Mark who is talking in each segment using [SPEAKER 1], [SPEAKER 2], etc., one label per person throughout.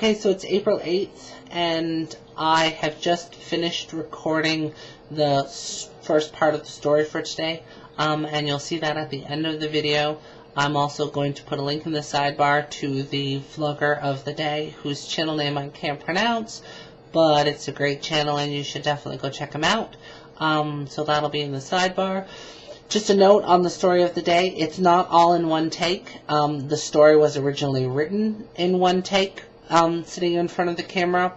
[SPEAKER 1] Okay, so it's April 8th, and I have just finished recording the first part of the story for today, and you'll see that at the end of the video. I'm also going to put a link in the sidebar to the vlogger of the day, whose channel name I can't pronounce, but it's a great channel and you should definitely go check him out. So that'll be in the sidebar. Just a note on the story of the day, it's not all in one take. The story was originally written in one take, sitting in front of the camera.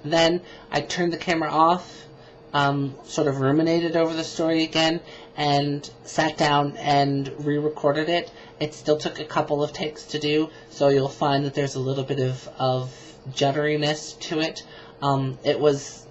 [SPEAKER 1] Then I turned the camera off, sort of ruminated over the story again, and sat down and re-recorded it. It still took a couple of takes to do, so you'll find that there's a little bit of jutteriness to it.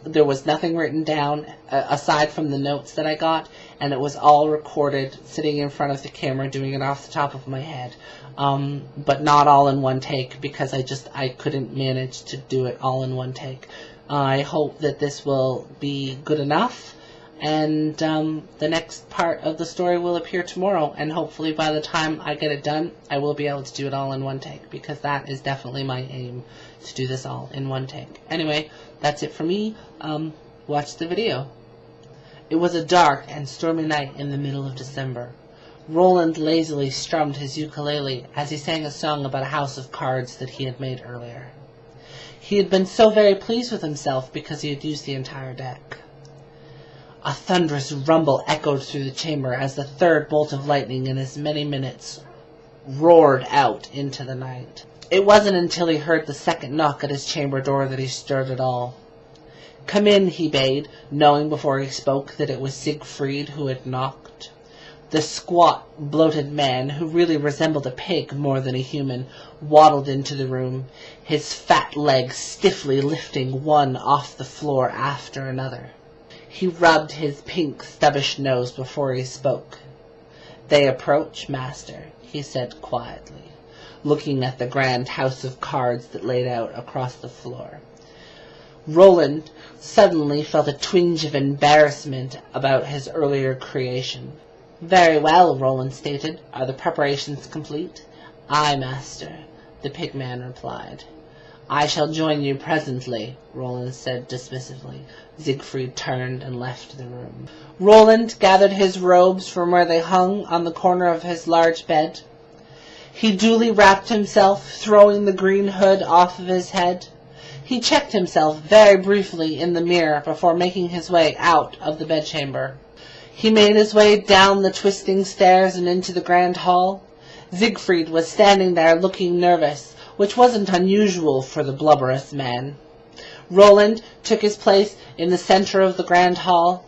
[SPEAKER 1] There was nothing written down aside from the notes that I got, and it was all recorded sitting in front of the camera, doing it off the top of my head, but not all in one take because I couldn't manage to do it all in one take. I hope that this will be good enough, and the next part of the story will appear tomorrow, and hopefully by the time I get it done, I will be able to do it all in one take, because that is definitely my aim, to do this all in one take. Anyway, that's it for me. Watch the video. It was a dark and stormy night in the middle of December. Roland lazily strummed his ukulele as he sang a song about a house of cards that he had made earlier. He had been so very pleased with himself because he had used the entire deck. A thunderous rumble echoed through the chamber as the third bolt of lightning in as many minutes roared out into the night. It wasn't until he heard the second knock at his chamber door that he stirred at all. "Come in," he bade, knowing before he spoke that it was Siegfried who had knocked. The squat, bloated man, who really resembled a pig more than a human, waddled into the room, his fat legs stiffly lifting one off the floor after another. He rubbed his pink, stubbish nose before he spoke. "They approach, master," he said quietly, looking at the grand house of cards that laid out across the floor. Roland suddenly felt a twinge of embarrassment about his earlier creation. "Very well," Roland stated. "Are the preparations complete?" "Aye, master," the pigman replied. "I shall join you presently," Roland said dismissively. Siegfried turned and left the room. Roland gathered his robes from where they hung on the corner of his large bed. He duly wrapped himself, throwing the green hood off of his head. He checked himself very briefly in the mirror before making his way out of the bedchamber. He made his way down the twisting stairs and into the grand hall. Siegfried was standing there looking nervous, which wasn't unusual for the blubberous man. Roland took his place in the center of the grand hall.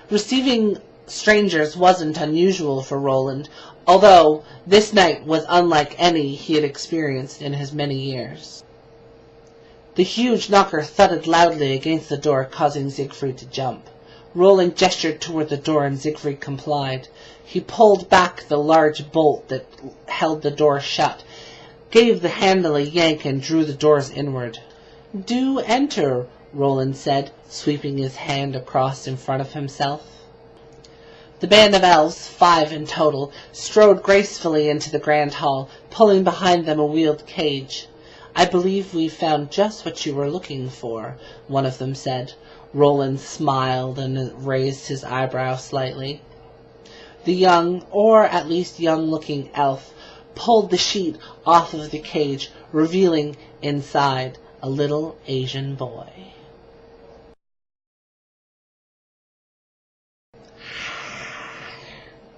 [SPEAKER 1] Receiving strangers wasn't unusual for Roland, although this night was unlike any he had experienced in his many years. The huge knocker thudded loudly against the door, causing Siegfried to jump. Roland gestured toward the door, and Siegfried complied. He pulled back the large bolt that held the door shut, gave the handle a yank, and drew the doors inward. "Do enter," Roland said, sweeping his hand across in front of himself. The band of elves, 5 in total, strode gracefully into the grand hall, pulling behind them a wheeled cage. "I believe we've found just what you were looking for," one of them said. Roland smiled and raised his eyebrow slightly. The young, or at least young-looking elf, pulled the sheet off of the cage, revealing inside a little Asian boy.